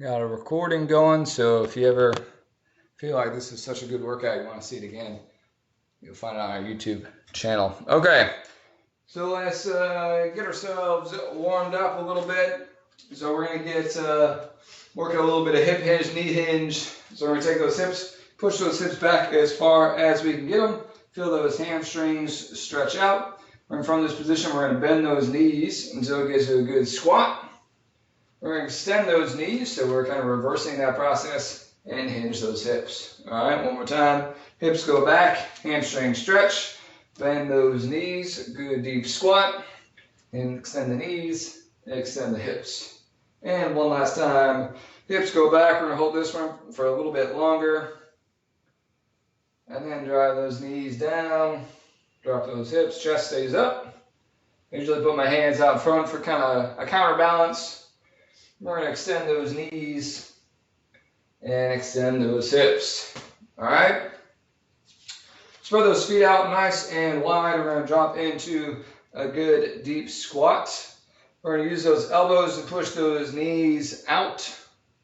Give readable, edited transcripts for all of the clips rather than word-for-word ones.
Got a recording going, so if you ever feel like this is such a good workout, you want to see it again, you'll find it on our YouTube channel. Okay, so let's get ourselves warmed up a little bit. So we're going to get working a little bit of hip hinge, knee hinge. So we're going to take those hips, push those hips back as far as we can get them. Feel those hamstrings stretch out. And from this position, we're going to bend those knees until it gets to a good squat. We're going to extend those knees, so we're kind of reversing that process and hinge those hips. All right, one more time. Hips go back, hamstring stretch, bend those knees, good deep squat, and extend the knees, extend the hips. And one last time. Hips go back, we're going to hold this one for a little bit longer. And then drive those knees down, drop those hips, chest stays up. I usually put my hands out front for kind of a counterbalance. We're going to extend those knees and extend those hips. All right? Spread those feet out nice and wide. We're going to drop into a good deep squat. We're going to use those elbows to push those knees out.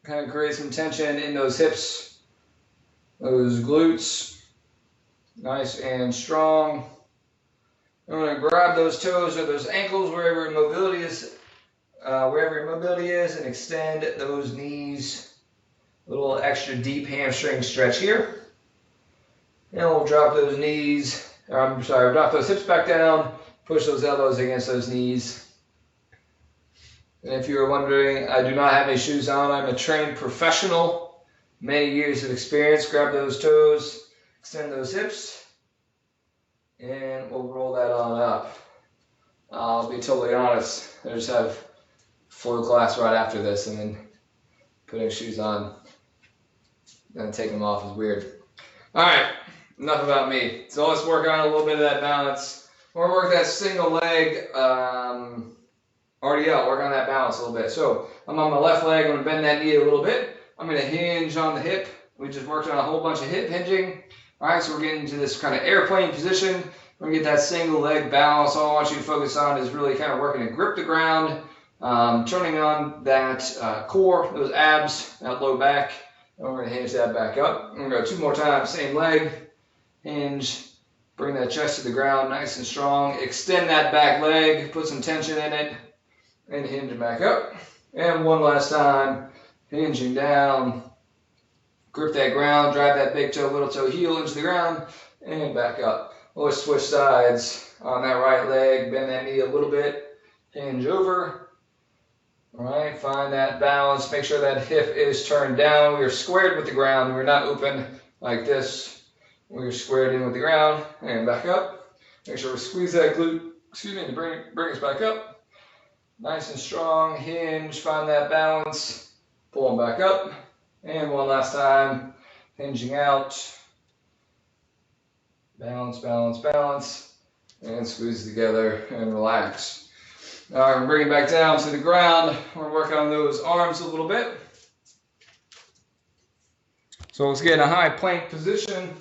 Kind of create some tension in those hips, those glutes. Nice and strong. We're going to grab those toes or those ankles, wherever your mobility is. And extend those knees. A little extra deep hamstring stretch here. And we'll drop those drop those hips back down, push those elbows against those knees. And if you were wondering, I do not have any shoes on. I'm a trained professional, many years of experience. Grab those toes, extend those hips, and we'll roll that on up. I'll be totally honest, I just have flow class right after this, and then putting shoes on, then taking them off is weird. All right, enough about me. So let's work on a little bit of that balance. We're gonna work that single leg RDL, work on that balance a little bit. So I'm on my left leg, I'm gonna bend that knee a little bit. I'm gonna hinge on the hip. We just worked on a whole bunch of hip hinging. All right, so we're getting into this kind of airplane position. We're gonna get that single leg balance. All I want you to focus on is really kind of working to grip the ground, turning on that core, those abs, that low back, and we're going to hinge that back up. We're going to go 2 more times, same leg, hinge, bring that chest to the ground nice and strong, extend that back leg, put some tension in it, and hinge it back up. And one last time, hinging down, grip that ground, drive that big toe, little toe, heel into the ground, and back up. We'll switch sides on that right leg, bend that knee a little bit, hinge over. All right, find that balance. Make sure that hip is turned down. We are squared with the ground. We're not open like this. We're squared in with the ground and back up. Make sure we squeeze that glute, to bring us back up. Nice and strong, hinge, find that balance. Pull them back up. And one last time, hinging out. Balance, balance, balance. And squeeze together and relax. All right, we're bringing it back down to the ground. We're working on those arms a little bit. So let's get in a high plank position.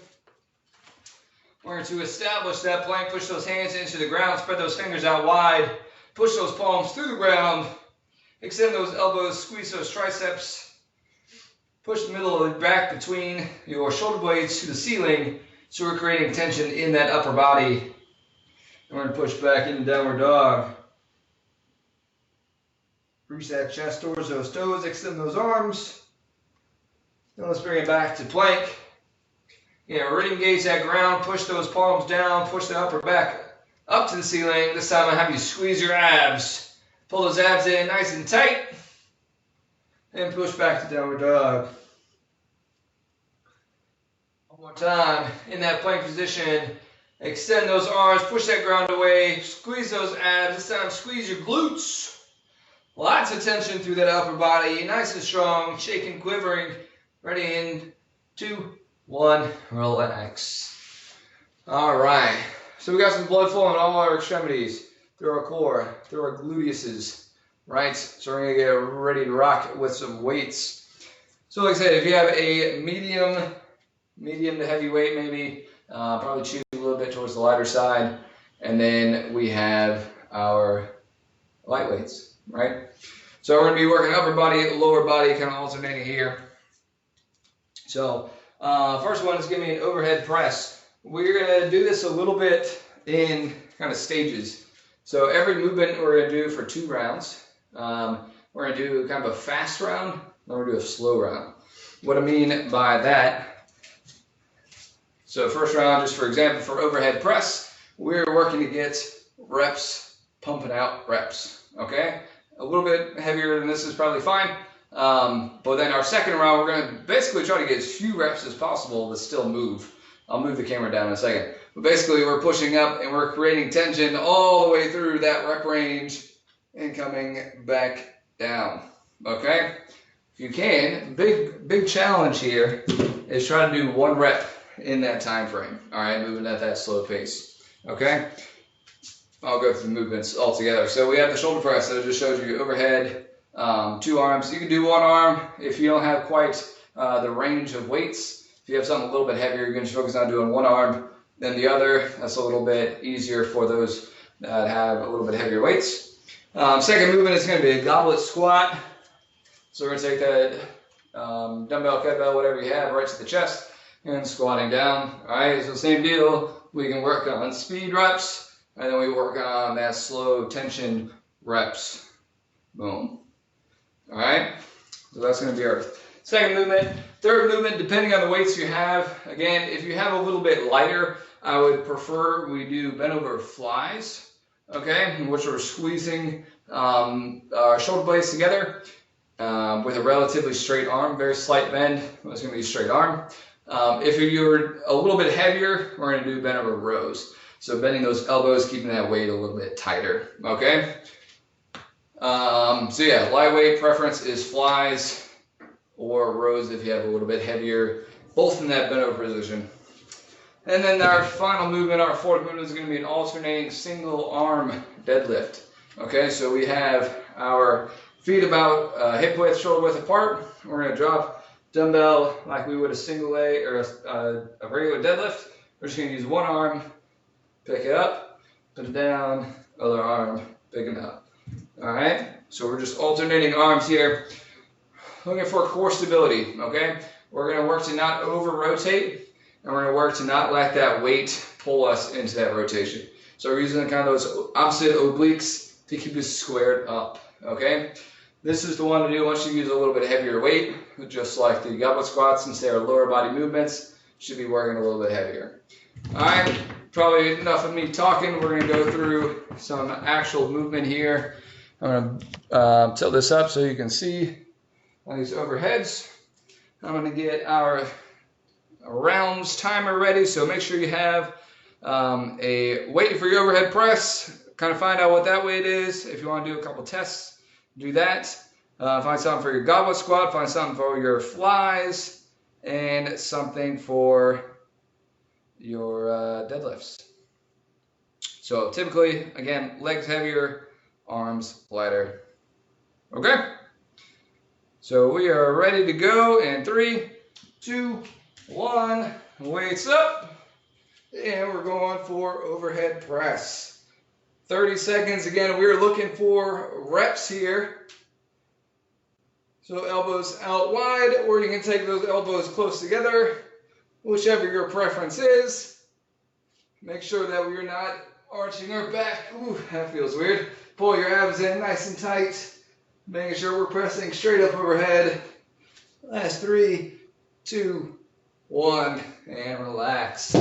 We're going to establish that plank, push those hands into the ground, spread those fingers out wide, push those palms through the ground, extend those elbows, squeeze those triceps, push the middle of the back between your shoulder blades to the ceiling, so we're creating tension in that upper body. And we're going to push back into downward dog. Reach that chest towards those toes, extend those arms. Then let's bring it back to plank. Yeah, really engage that ground, push those palms down, push the upper back up to the ceiling. This time I have you squeeze your abs. Pull those abs in nice and tight. And push back to downward dog. One more time, in that plank position. Extend those arms, push that ground away, squeeze those abs. This time squeeze your glutes. Lots of tension through that upper body, nice and strong, shaking, quivering. Ready in 2, 1, relax. All right, so we got some blood flowing in all our extremities, through our core, through our gluteuses, right? So we're gonna get ready to rock with some weights. So like I said, if you have a medium to heavy weight maybe, probably choose a little bit towards the lighter side. And then we have our light weights, right? So we're going to be working upper body, lower body, kind of alternating here. So first one is going to be an overhead press. We're going to do this a little bit in kind of stages. So every movement we're going to do for 2 rounds. We're going to do kind of a fast round, then we're going to do a slow round. What I mean by that, so first round, just for example, for overhead press, we're working to get reps, pumping out reps, okay? A little bit heavier than this is probably fine. But then our second round, we're going to basically try to get as few reps as possible but still move. I'll move the camera down in a second. But basically, we're pushing up and we're creating tension all the way through that rep range and coming back down, okay? If you can, big challenge here is try to do 1 rep in that time frame, all right? Moving at that slow pace, okay? I'll go through the movements all together. So we have the shoulder press that I just showed you, overhead, 2 arms. You can do 1 arm if you don't have quite the range of weights. If you have something a little bit heavier, you're going to focus on doing 1 arm than the other. That's a little bit easier for those that have a little bit heavier weights. Second movement is going to be a goblet squat. So we're going to take that dumbbell, kettlebell, whatever you have, right to the chest and squatting down. All right, so same deal. We can work on speed reps, and then we work on that slow tension reps. Boom. All right, so that's going to be our second movement. Third movement, depending on the weights you have. Again, if you have a little bit lighter, I would prefer we do bent over flies, okay, in which we're squeezing our shoulder blades together with a relatively straight arm, very slight bend. It's going to be a straight arm. If you're a little bit heavier, we're going to do bent over rows. So bending those elbows, keeping that weight a little bit tighter, okay? So yeah, lightweight preference is flies or rows if you have a little bit heavier, both in that bent over position. And then our final movement, our fourth movement, is going to be an alternating single arm deadlift. Okay, so we have our feet about hip width, shoulder width apart. We're going to drop dumbbell like we would a single leg or a regular deadlift. We're just going to use 1 arm, pick it up, put it down, other arm, pick it up. All right, so we're just alternating arms here, looking for core stability, okay? We're going to work to not over-rotate, and we're going to work to not let that weight pull us into that rotation. So we're using kind of those opposite obliques to keep us squared up, okay? This is the one to do once you use a little bit heavier weight, just like the goblet squats, since they are lower body movements, should be working a little bit heavier. All right, probably enough of me talking. We're going to go through some actual movement here. I'm going to tilt this up so you can see all these overheads. I'm going to get our rounds timer ready, so make sure you have a weight for your overhead press. Kind of find out what that weight is. If you want to do a couple tests, do that. Find something for your goblet squat, find something for your flies, and something for your deadlifts. So typically, again, legs heavier, arms lighter. Okay? So we are ready to go in 3, 2, 1. Weights up. And we're going for overhead press. 30 seconds. Again, we're looking for reps here. So elbows out wide, or you can take those elbows close together, whichever your preference is. Make sure that we're not arching our back. Ooh, that feels weird. Pull your abs in nice and tight. Making sure we're pressing straight up overhead. Last 3, 2, 1, and relax.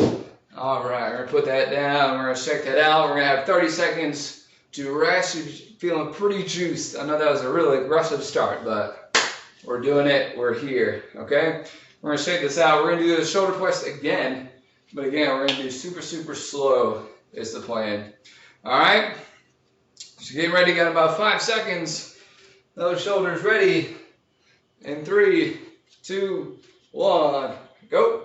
All right, we're going to put that down. We're going to check that out. We're going to have 30 seconds to rest. You're feeling pretty juiced. I know that was a really aggressive start, but we're doing it. We're here, okay? We're going to check this out. We're going to do the shoulder press again, but again, we're going to do super, super slow is the plan. All right? So getting ready. Got about 5 seconds. Those shoulders ready. In 3, 2, 1, go.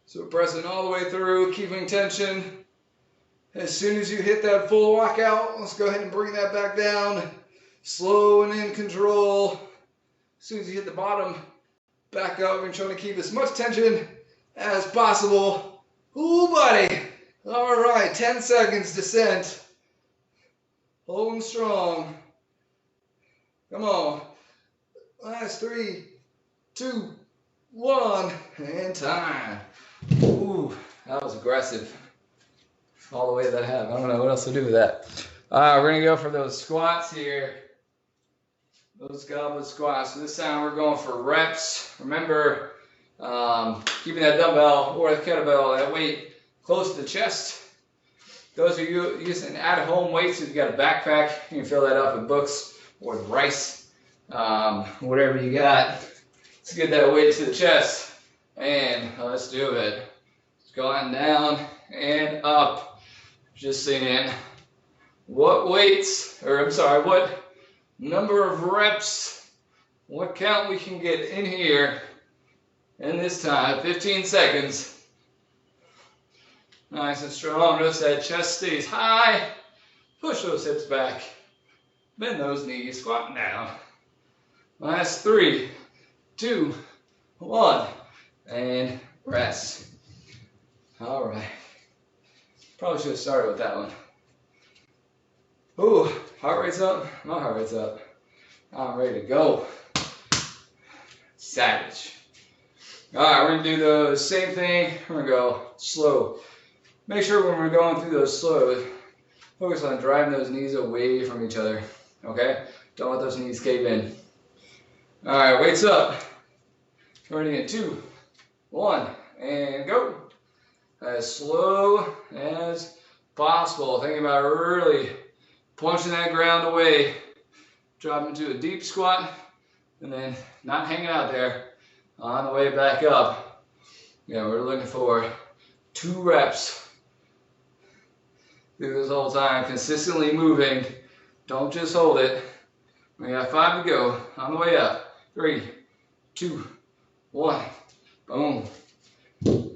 So pressing all the way through, keeping tension. As soon as you hit that full walkout, let's go ahead and bring that back down. Slow and in control. As soon as you hit the bottom, back up and trying to keep as much tension as possible. Ooh, buddy. All right, 10 seconds descent. Holding strong. Come on. Last 3, 2, 1, and time. Ooh, that was aggressive. All the way to that half. I don't know what else to do with that. We're going to go for those squats here. Those goblet squats. So this time we're going for reps. Remember, keeping that dumbbell or the kettlebell, that weight close to the chest. Those of you using at-home weights, if you got a backpack, you can fill that up with books or the rice, whatever you got. Let's get that weight to the chest. And let's do it. It's going down and up. Just seeing what weights, or I'm sorry, what number of reps, what count we can get in here in this time. 15 seconds. Nice and strong. Notice that chest stays high. Push those hips back. Bend those knees. Squat down. Last 3, 2, 1. And rest. All right. Probably should have started with that one. Ooh, heart rate's up. My heart rate's up. I'm ready to go. Savage. All right, we're going to do the same thing. We're going to go slow. Make sure when we're going through those slow, focus on driving those knees away from each other. Okay? Don't let those knees cave in. All right, weights up. Starting in 2, 1, and go. As slow as possible. Think about really punching that ground away. Drop into a deep squat, and then not hanging out there on the way back up. Yeah, we're looking for 2 reps through this whole time, consistently moving. Don't just hold it. We got 5 to go on the way up. 3, 2, 1. Boom.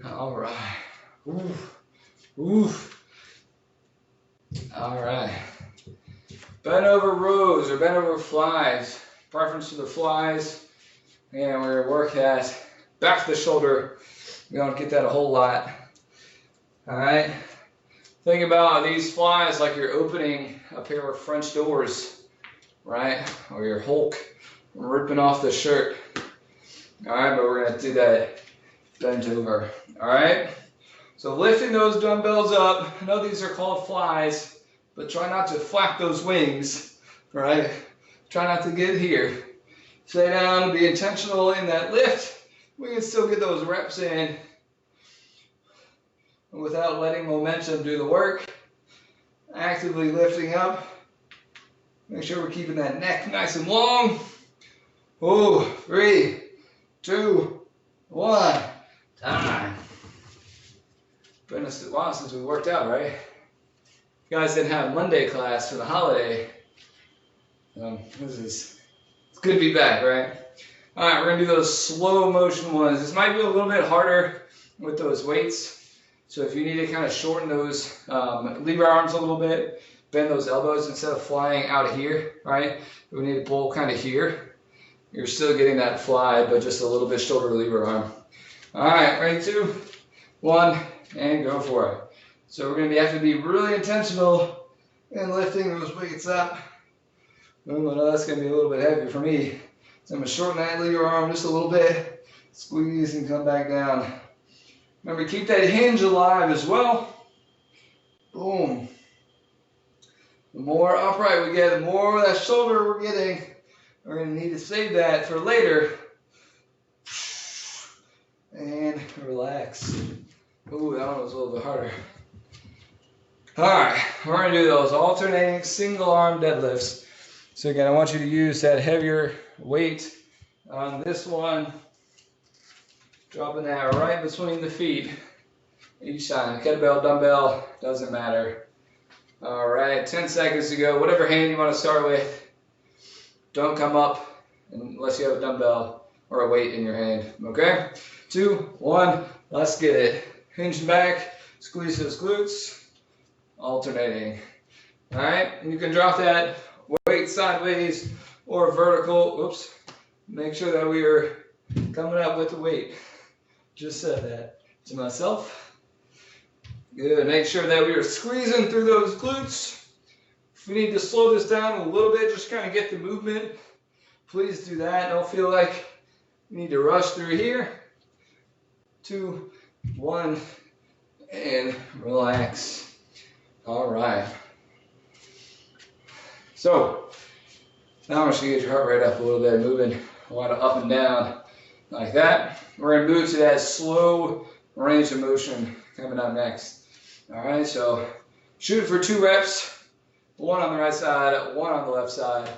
All right. Oof. Oof. All right. Bent over rows or bent over flies. Preference to the flies. And we're going to work that back to the shoulder. We don't get that a whole lot. All right. Think about these flies like you're opening a pair of French doors, right? Or your Hulk ripping off the shirt. All right, but we're going to do that bent over. All right. So lifting those dumbbells up. I know these are called flies, but try not to flap those wings, right? Try not to get here. Stay down, be intentional in that lift. We can still get those reps in without letting momentum do the work. Actively lifting up. Make sure we're keeping that neck nice and long. Oh, 3, 2, 1. Time. Been a while since we worked out, right? You guys didn't have Monday class for the holiday. It's good to be back, right? All right, we're gonna do those slow motion ones. This might be a little bit harder with those weights. So if you need to kind of shorten those, leave your arms a little bit, bend those elbows instead of flying out here, right? We need to pull kind of here. You're still getting that fly, but just a little bit shorter lever arm. All right, ready, 2, 1, and go for it. So we're going to have to be really intentional in lifting those weights up. Ooh, I know that's going to be a little bit heavy for me. So I'm going to shorten that lever arm just a little bit, squeeze and come back down. Remember, keep that hinge alive as well. Boom. The more upright we get, the more that shoulder we're getting. We're going to need to save that for later. And relax. Ooh, that one was a little bit harder. Alright, we're going to do those alternating single arm deadlifts. So again, I want you to use that heavier weight on this one. Dropping that right between the feet. Each time, kettlebell, dumbbell, doesn't matter. Alright, 10 seconds to go. Whatever hand you want to start with. Don't come up unless you have a dumbbell or a weight in your hand. Okay? 2, 1, let's get it. Hinge back, squeeze those glutes, alternating. All right, and you can drop that weight sideways or vertical. Oops. Make sure that we are coming up with the weight. Just said that to myself. Good. Make sure that we are squeezing through those glutes. If we need to slow this down a little bit, just kind of get the movement please do that. Don't feel like you need to rush through here. 2, 1, and relax. All right. So now I'm just gonna get your heart rate up a little bit, moving a lot of up and down like that. We're gonna move to that slow range of motion coming up next. All right, so shoot for 2 reps, 1 on the right side, 1 on the left side.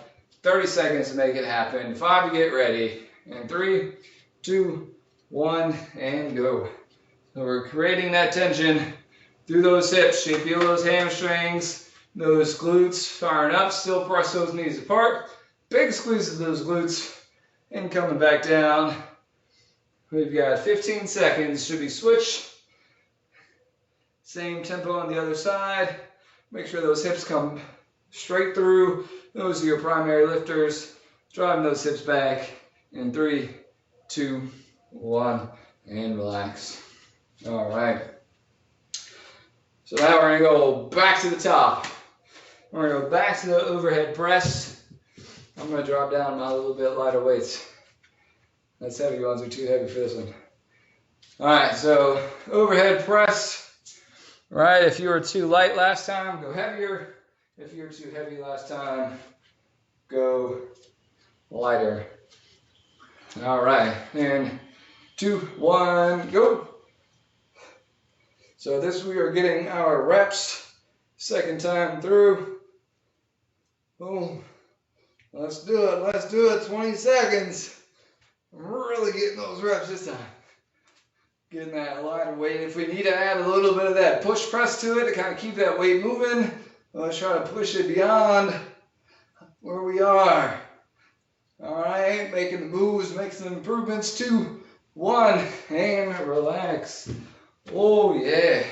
30 seconds to make it happen. 5 to get ready. And 3, 2, 1, and go. So we're creating that tension through those hips. You feel those hamstrings, those glutes firing up. Still press those knees apart. Big squeeze of those glutes. And coming back down. We've got 15 seconds. Should be switch. Same tempo on the other side. Make sure those hips come straight through. Those are your primary lifters. Driving those hips back. In 3, 2, 1, and relax. All right. So now we're going to go back to the top. We're going to go back to the overhead press. I'm going to drop down my little bit lighter weights. That's heavy ones are too heavy for this one. All right, so overhead press. Right, if you were too light last time, go heavier. If you were too heavy last time, go lighter. All right, and 2, 1, go. So this we are getting our reps. Second time through. Boom. Let's do it. Let's do it. 20 seconds. I'm really getting those reps this time. Getting that lighter weight. If we need to add a little bit of that push press to it to kind of keep that weight moving, let's try to push it beyond where we are. All right, making the moves, making some improvements. 2, 1, and relax. Oh yeah,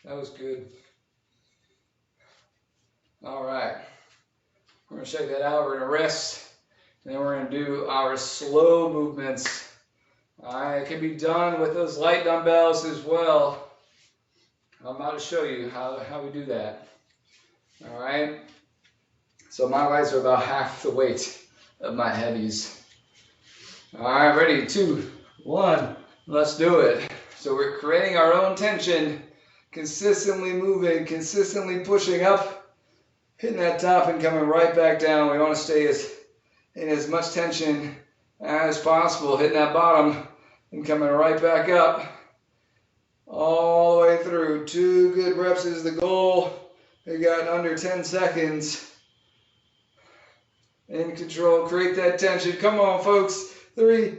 that was good. All right, we're gonna check that out. We're gonna rest, and then we're gonna do our slow movements. All right, it can be done with those light dumbbells as well. I'm about to show you how we do that. All right, so my lights are about half the weight of my heavies. All right, ready? 2, 1, let's do it. So we're creating our own tension, consistently moving, consistently pushing up, hitting that top and coming right back down. We want to stay in as much tension as possible, hitting that bottom and coming right back up, all the way through. 2 good reps is the goal. We got under 10 seconds. In control, create that tension. Come on, folks. 3,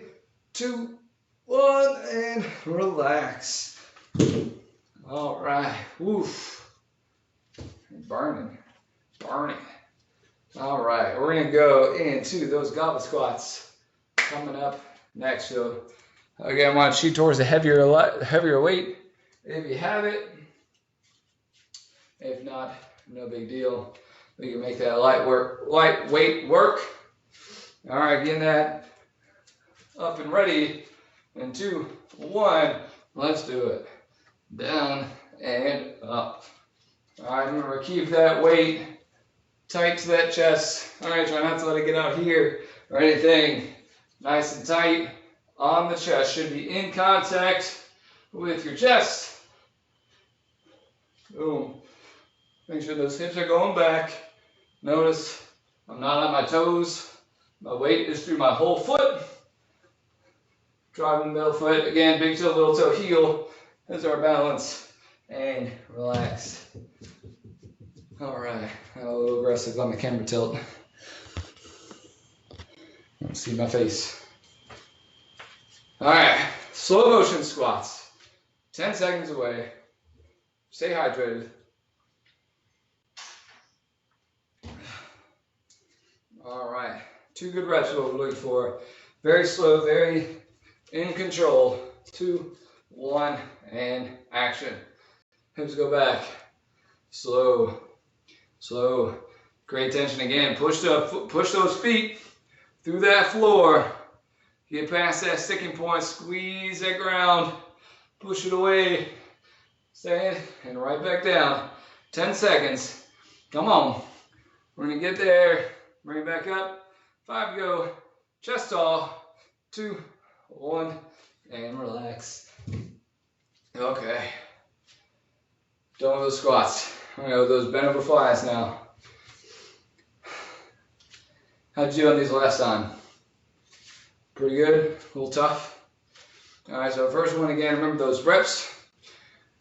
2, 1, and relax. All right. Woof. Burning. All right. We're going to go into those goblet squats coming up next. So, again, I want to shoot towards a heavier weight if you have it. If not, no big deal. We can make that lightweight work. All right, getting that up and ready. And 2, 1, let's do it. Down and up. All right, remember, keep that weight tight to that chest. All right, try not to let it get out here or anything. Nice and tight on the chest. Should be in contact with your chest. Boom. Make sure those hips are going back. Notice I'm not on my toes. My weight is through my whole foot. Driving the middle foot. Again, big toe, little toe, heel. That's our balance. And relax. All right. I'm a little aggressive on the camera tilt. Don't see my face. All right. Slow motion squats. 10 seconds away. Stay hydrated. All right, 2 good reps what we're looking for. Very slow, very in control. 2, 1, and action. Hips go back. Slow. Great tension again. Push those feet through that floor. Get past that sticking point. Squeeze that ground. Push it away. Stand and right back down. 10 seconds. Come on. We're gonna get there. Bring it back up. 5 to go. Chest tall. 2, 1, and relax. Okay. Done with those squats. I'm gonna go with those bent over flies now. How'd you do on these last time? Pretty good? A little tough? Alright, so first one again, remember those reps.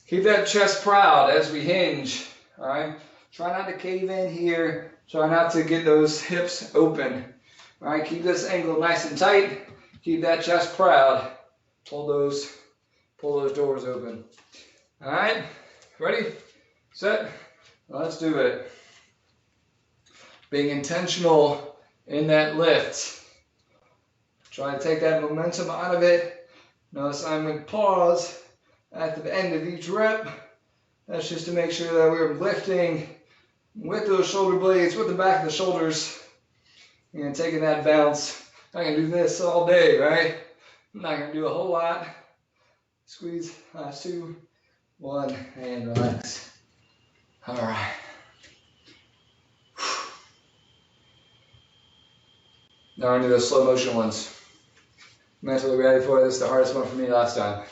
Keep that chest proud as we hinge. Alright? Try not to cave in here. Try not to get those hips open. Alright, keep this angle nice and tight. Keep that chest proud. Pull those doors open. Alright? Ready? Set? Let's do it. Being intentional in that lift. Try to take that momentum out of it. Notice I'm going to pause at the end of each rep. That's just to make sure that we're lifting with those shoulder blades, with the back of the shoulders, and taking that bounce. I can do this all day, right? I'm not going to do a whole lot. Squeeze, last 2, 1, and relax. All right. Now we're going to do those slow motion ones. Mentally ready for this. The hardest one for me last time.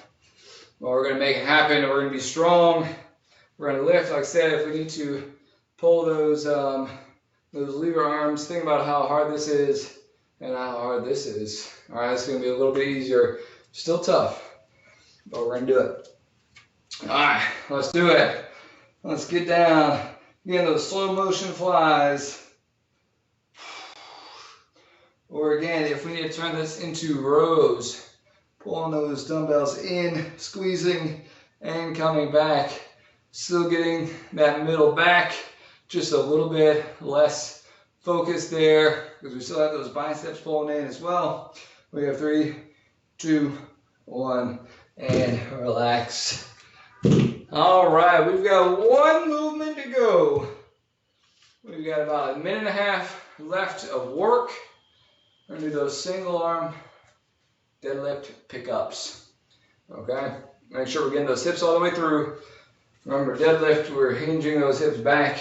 Well, we're going to make it happen. We're going to be strong. We're going to lift. Like I said, if we need to pull those lever arms, think about how hard this is and how hard this is. All right, it's going to be a little bit easier. Still tough, but we're going to do it. All right, let's do it. Let's get down. Again, those slow motion flies. Or again, if we need to turn this into rows, pulling those dumbbells in, squeezing, and coming back. Still getting that middle back, just a little bit less focus there, because we still have those biceps pulling in as well. We have 3, 2, 1, and relax. All right, we've got 1 movement to go. We've got about 1.5 minutes left of work. We're going to do those single arm deadlift pickups. Okay? Make sure we're getting those hips all the way through. Remember, deadlift, we're hinging those hips back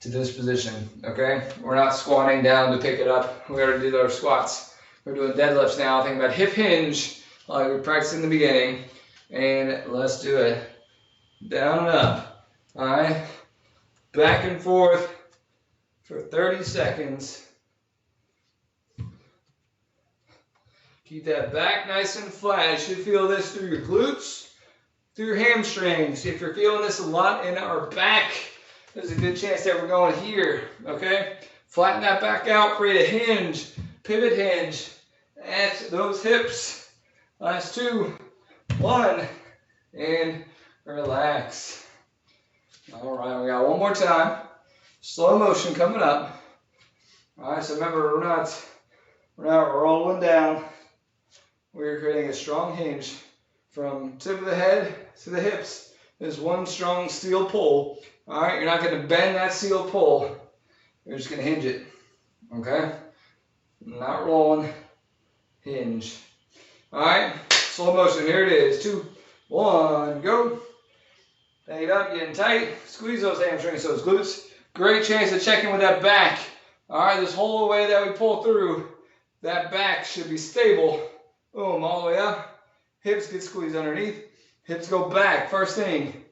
to this position. Okay? We're not squatting down to pick it up. We already did our squats. We're doing deadlifts now. Think about hip hinge like we practiced in the beginning. And let's do it. Down and up. All right? Back and forth for 30 seconds. Keep that back nice and flat. You should feel this through your glutes, through your hamstrings. If you're feeling this a lot in our back, there's a good chance that we're going here, okay? Flatten that back out, create a hinge, pivot hinge. At those hips. Last 2, 1, and relax. All right, we got one more time. Slow motion coming up. All right, so remember, we're not rolling down. We're creating a strong hinge from tip of the head to the hips. There's one strong steel pull. All right, you're not going to bend that steel pull. You're just going to hinge it. Okay? Not rolling. Hinge. All right, slow motion. Here it is. 2, 1, go. Hang it up, getting tight. Squeeze those hamstrings, those glutes. Great chance to check in with that back. All right, this whole way that we pull through, that back should be stable. Boom, all the way up. Hips get squeezed underneath. Hips go back. First thing,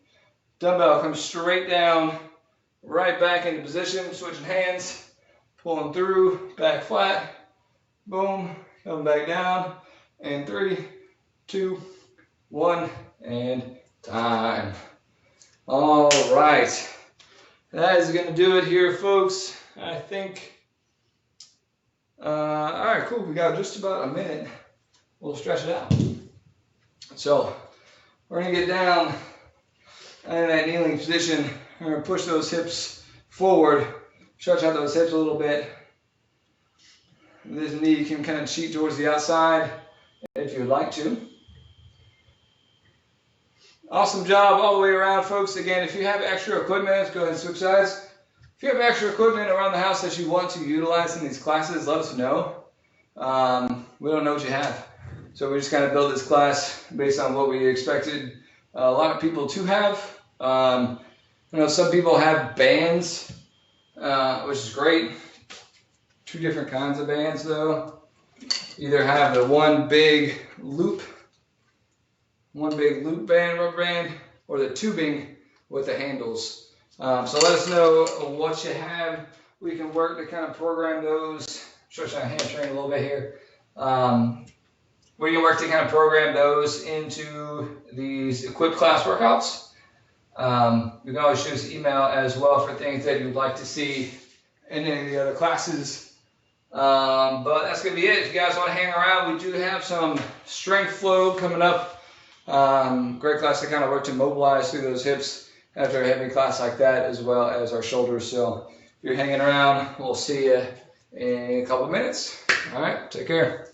dumbbell comes straight down, right back into position. Switching hands, pulling through, back flat. Boom, coming back down. And 3, 2, 1, and time. All right. That is going to do it here, folks. I think. All right, cool. We got just about a minute. We'll stretch it out. So we're going to get down in that kneeling position. We're going to push those hips forward. Stretch out those hips a little bit. This knee can kind of cheat towards the outside if you'd like to. Awesome job all the way around, folks. Again, if you have extra equipment, let's go ahead and switch sides. If you have extra equipment around the house that you want to utilize in these classes, let us know. We don't know what you have. So we just kind of build this class based on what we expected a lot of people to have. Some people have bands, which is great. two different kinds of bands though. Either have the one big loop band, rubber band, or the tubing with the handles. So let us know what you have. We can work to kind of program those. Stretch my hamstring a little bit here. We can work to kind of program those into these equipped class workouts. You can always shoot us an email as well for things that you'd like to see in any of the other classes. But that's going to be it. If you guys want to hang around, we do have some strength flow coming up. Great class to kind of work to mobilize through those hips after a heavy class like that, as well as our shoulders. So if you're hanging around, we'll see you in a couple of minutes. All right, take care.